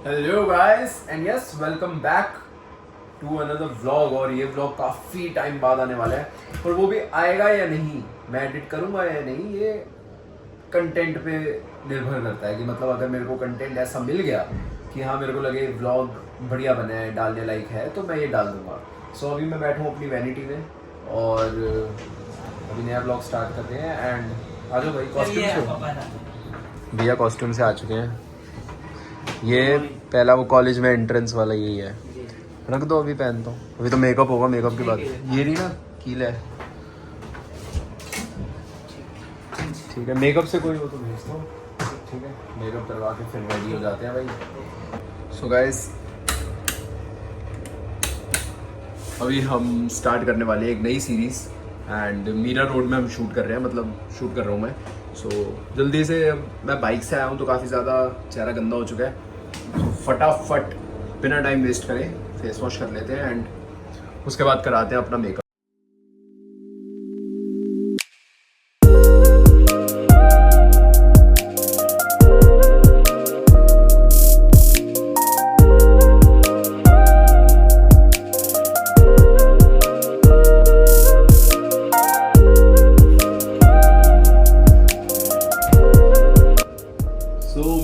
Hello guys and yes welcome back to another vlog. और ये vlog काफ़ी time बाद आने वाला है, और वो भी आएगा या नहीं, मैं एडिट करूँगा या नहीं, ये कंटेंट पे निर्भर करता है कि मतलब अगर मेरे को कंटेंट ऐसा मिल गया कि हाँ मेरे को लगे व्लॉग बढ़िया बना है, डालने लायक है, तो मैं ये डाल दूँगा। सो अभी मैं बैठा हूँ अपनी वैनिटी में और अभी नया व्लॉग स्टार्ट करते हैं। एंड आ जाओ भाई, कॉस्ट्यूम से भैया कॉस्ट्यूम से आ चुके हैं। ये पहला वो कॉलेज में एंट्रेंस वाला यही है, रख दो अभी पहनता हूँ, अभी तो मेकअप होगा, मेकअप के बाद ये रही ना कील है। ठीक है, मेकअप से कोई हो तो भेज दो, ठीक है, मेकअप करवा के फिर रेडी हो जाते हैं भाई। सो गाइस अभी हम स्टार्ट करने वाले हैं एक नई सीरीज़ एंड मीरा रोड में हम शूट कर रहे हैं, मतलब शूट कर रहा हूँ मैं। सो जल्दी से, मैं बाइक से आया हूँ तो काफ़ी ज़्यादा चेहरा गंदा हो चुका है, तो फटाफट बिना टाइम वेस्ट करें फेस वॉश कर लेते हैं एंड उसके बाद कराते हैं अपना मेकअप।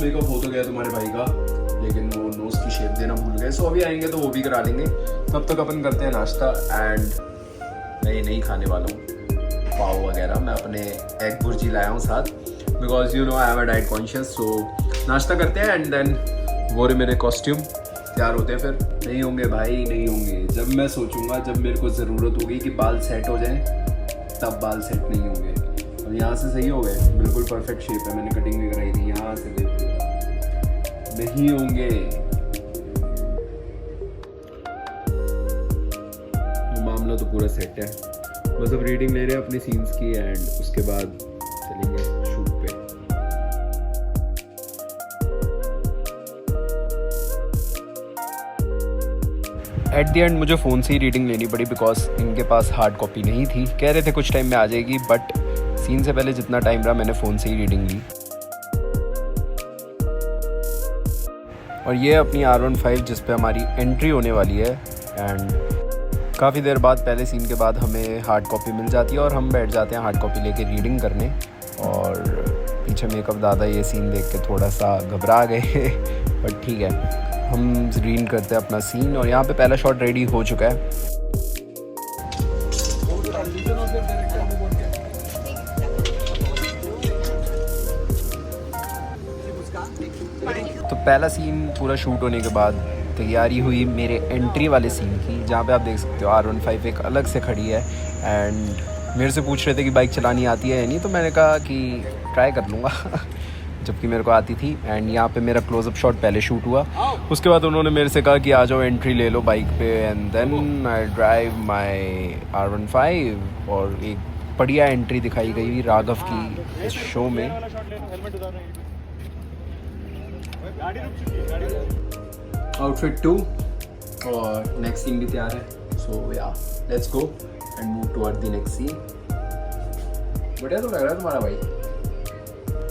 मेकअप हो तो गया तुम्हारे भाई का, लेकिन वो नोज की शेप देना भूल गए। सो अभी आएंगे तो वो भी करा लेंगे, तब तक अपन करते हैं नाश्ता। एंड मैं ये नहीं खाने वाला हूँ पाव वगैरह, मैं अपने एग भुर्जी लाया हूँ साथ, because you know I am a diet conscious. So नाश्ता करते हैं एंड देन वो रहे मेरे कॉस्ट्यूम तैयार होते हैं। फिर नहीं होंगे भाई, नहीं होंगे, जब मैं सोचूंगा, जब मेरे को ज़रूरत होगी कि बाल सेट हो जाएं, तब बाल सेट नहीं होंगे। अब यहाँ से सही हो गए, बिल्कुल परफेक्ट शेप है, मैंने कटिंग भी कराई थी, यहाँ से देखो नहीं होंगे। मामला तो पूरा सेट है, बस अब रीडिंग ले रहे हैं अपनी सीन्स की एंड उसके बाद चलेंगे शूट पे। एट द एंड मुझे फ़ोन से ही रीडिंग लेनी पड़ी, बिकॉज इनके पास हार्ड कॉपी नहीं थी। कह रहे थे कुछ टाइम में आ जाएगी, बट सीन से पहले जितना टाइम रहा मैंने फ़ोन से ही रीडिंग ली। और ये अपनी R15 जिस पे हमारी एंट्री होने वाली है एंड काफ़ी देर बाद, पहले सीन के बाद हमें हार्ड कॉपी मिल जाती है और हम बैठ जाते हैं हार्ड कॉपी लेके रीडिंग करने। और पीछे मेकअप दादा ये सीन देख के थोड़ा सा घबरा गए बट ठीक है, हम रीड करते हैं अपना सीन। और यहाँ पे पहला शॉट रेडी हो चुका है। तो पहला सीन पूरा शूट होने के बाद तैयारी हुई मेरे एंट्री वाले सीन की, जहाँ पे आप देख सकते हो R15 एक अलग से खड़ी है एंड मेरे से पूछ रहे थे कि बाइक चलानी आती है या नहीं, तो मैंने कहा कि ट्राई कर लूँगा जबकि मेरे को आती थी। एंड यहाँ पे मेरा क्लोजअप शॉट पहले शूट हुआ, उसके बाद उन्होंने मेरे से कहा कि आ जाओ एंट्री ले लो बाइक पे, and then I drive my R15 और एक बढ़िया एंट्री दिखाई गई राघव की इस शो में। आउटफिट 2 और नेक्स्ट सीन भी तैयार है। सो या let's go and move toward the next scene. बढ़िया तो लग रहा है तुम्हारा भाई।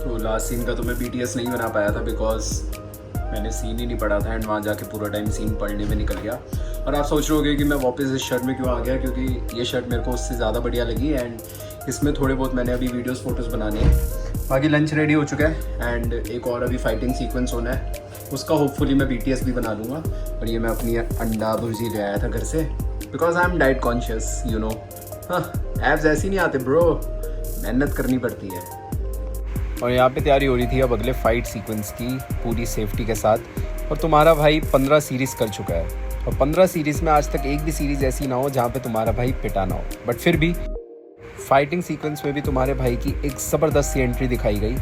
तो लास्ट सीन का तो मैं BTS नहीं बना पाया था, बिकॉज मैंने सीन ही नहीं पढ़ा था एंड वहाँ जाके पूरा टाइम सीन पढ़ने में निकल गया। और आप सोच रहे होगे कि मैं वापस इस शर्ट में क्यों आ गया, क्योंकि ये शर्ट मेरे को उससे ज़्यादा बढ़िया लगी एंड इसमें थोड़े बहुत मैंने अभी वीडियोस फोटोज़ बनाने हैं। बाकी लंच रेडी हो चुका है एंड एक और अभी फाइटिंग सीक्वेंस होना है, उसका होपफुली मैं BTS भी बना लूँगा। और ये मैं अपनी अंडा भुर्जी ले आया था घर से, because I am diet conscious, you know. हाँ, एब्स ऐसी नहीं आते ब्रो, मेहनत करनी पड़ती है। और यहाँ पे तैयारी हो रही थी अब अगले फाइट सीक्वेंस की, पूरी सेफ्टी के साथ। और तुम्हारा भाई 15 सीरीज़ कर चुका है, और 15 सीरीज़ में आज तक एक भी सीरीज़ ऐसी ना हो जहाँ पे तुम्हारा भाई पिटा ना हो। बट फिर भी फाइटिंग सीक्वेंस में भी तुम्हारे भाई की एक ज़बरदस्त सी एंट्री दिखाई गई।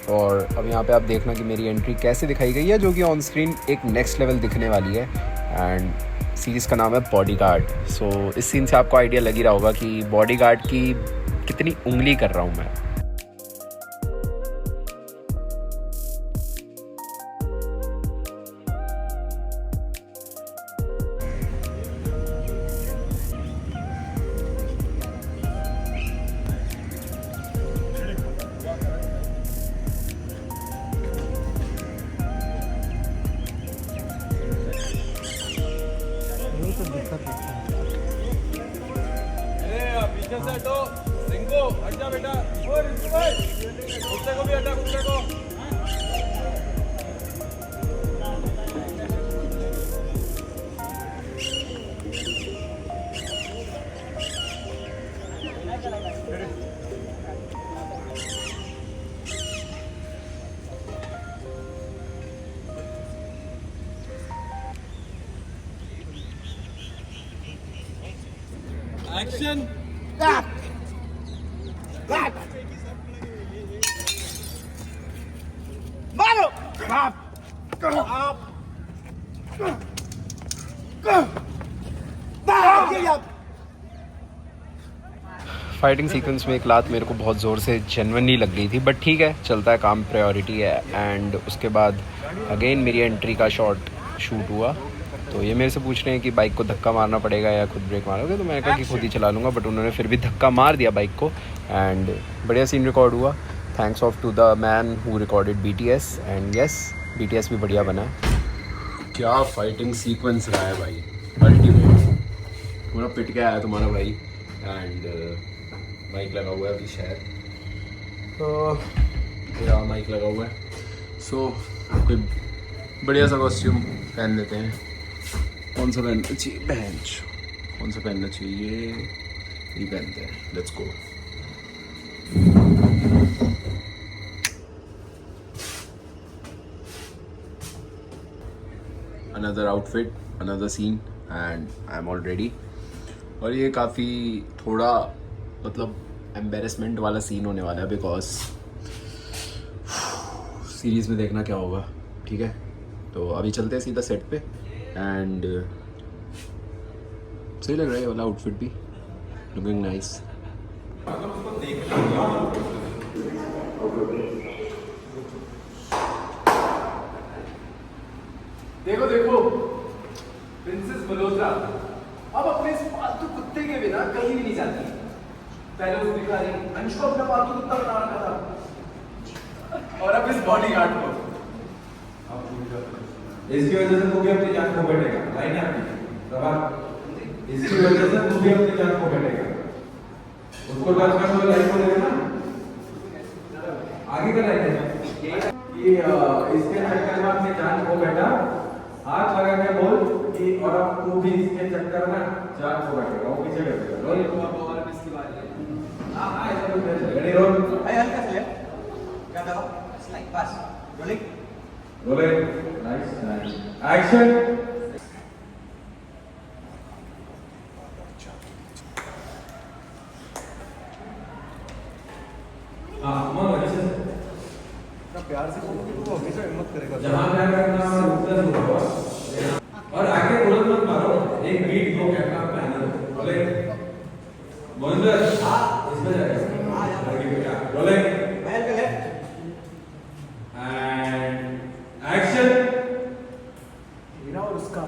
और अब यहाँ पे आप देखना कि मेरी एंट्री कैसे दिखाई गई है, जो कि ऑन स्क्रीन एक नेक्स्ट लेवल दिखने वाली है। एंड सीरीज़ का नाम है बॉडीगार्ड। सो इस सीन से आपको आइडिया लग ही रहा होगा कि बॉडीगार्ड की कितनी उंगली कर रहा हूँ मैं। ऐसा प्लेटफॉर्म। पीछे से हटो, रिंकू हट जा बेटा। ओ रिंकू भाई, कुत्ते को भी हटा, कुत्ते को। एक्शन। मारो। फाइटिंग सीक्वेंस में एक लात मेरे को बहुत ज़ोर से जेन्युइनली लग गई थी, बट ठीक है, चलता है, काम प्रायोरिटी है। एंड उसके बाद अगेन मेरी एंट्री का शॉट शूट हुआ। तो ये मेरे से पूछ रहे हैं कि बाइक को धक्का मारना पड़ेगा या खुद ब्रेक मारोगे, तो मैंने कहा कि खुद ही चला लूँगा, बट उन्होंने फिर भी धक्का मार दिया बाइक को। एंड बढ़िया सीन रिकॉर्ड हुआ, thanks off to the man who recorded BTS। And yes, BTS भी बढ़िया बना। क्या फाइटिंग सीक्वेंस रहा है भाई, अल्टीमेट। पूरा पिट के आया तुम्हारा भाई। एंड माइक लगा हुआ है अभी शायद, तो मेरा माइक लगा हुआ है। सो कोई बढ़िया सा कॉस्ट्यूम पहन लेते हैं। कौन सा पहनना चाहिए, बेंच कौन सा पहनना चाहिए, ये पहनते हैं, let's go. Another outfit, another scene, and I am all ready. और ये काफ़ी थोड़ा मतलब एम्बेरसमेंट वाला सीन होने वाला है, बिकॉज सीरीज़ में देखना क्या होगा, ठीक है। तो अभी चलते हैं सीधा सेट पे। एंड सही लग रहा है ये वाला आउटफिट भी, लुकिंग नाइस। देखो देखो, प्रिंसेस मल्होत्रा अब अपने इस पालतू कुत्ते के बिना कहीं भी नहीं जाती। पहले उस भिखारी अंश को अपना पालतू कुत्ता बना रखा था, और अब इस बॉडीगार्ड को। इसकी वजह से तू भी अपनी जान खो बैठेगा, लाइन है आपकी सवाल। इसकी वजह से तू भी अपनी जान खो बैठेगा। उसको टच करने वाला लाइन को देगा ना, आगे का लाइन है कि इसके चक्कर में अपनी जान खो बैठा। हाथ लगा के बोल कि और अब तू भी इसके चक्कर में जान खो बैठेगा। वो पीछे कर देगा, रोल और इसकी बात है। हां हां, ऐसा कुछ नहीं, रेडी रोल। भाई हल्का से ले, क्या दो slide past rolling rolling, nice nice, action. हाँ मन अच्छे से प्यार से बोलोगे तो हमेशा हिम्मत करेगा। जहाँ प्यार करना है उतना ही होगा। और आगे तुरंत मत मारो, एक बीट दो, कैमरा पहना दो। बोले मोहिंदर, इसमें जाएगा। हाँ यार, बोले महल के लेफ्ट एंड एक्शन। मेरा और उसका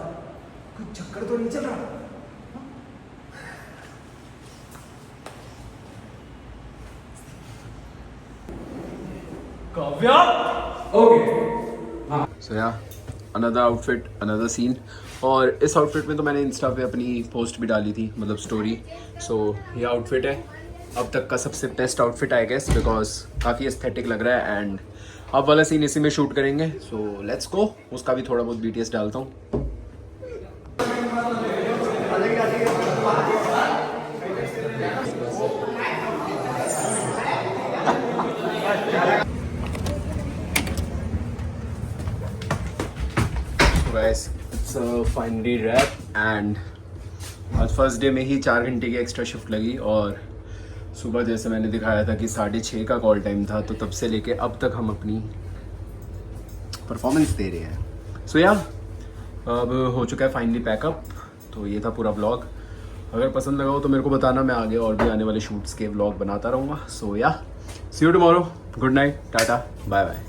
कुछ चक्कर तो नहीं चल रहा। काव्या, ओके हाँ। सो या अनदर आउटफिट, अनदर सीन। और इस आउटफिट में तो मैंने इंस्टा पे अपनी पोस्ट भी डाली थी, मतलब स्टोरी। सो ये आउटफिट है अब तक का सबसे best outfit I guess, because काफ़ी एस्थेटिक लग रहा है। एंड अब वाला सीन इसी में शूट करेंगे, सो लेट्स गो। उसका भी थोड़ा बहुत BTS डालता हूँ। Guys, it's finally wrap and आज फर्स्ट डे में ही 4 घंटे की एक्स्ट्रा शिफ्ट लगी। और सुबह जैसे मैंने दिखाया था कि 6:30 का कॉल टाइम था, तो तब से लेके अब तक हम अपनी परफॉर्मेंस दे रहे हैं। सो या अब हो चुका है फाइनली पैकअप। तो ये था पूरा व्लॉग। अगर पसंद लगा हो तो मेरे को बताना, मैं आगे और भी आने वाले शूट्स के व्लॉग बनाता रहूँगा। So yeah see you tomorrow, good night, tata, bye bye.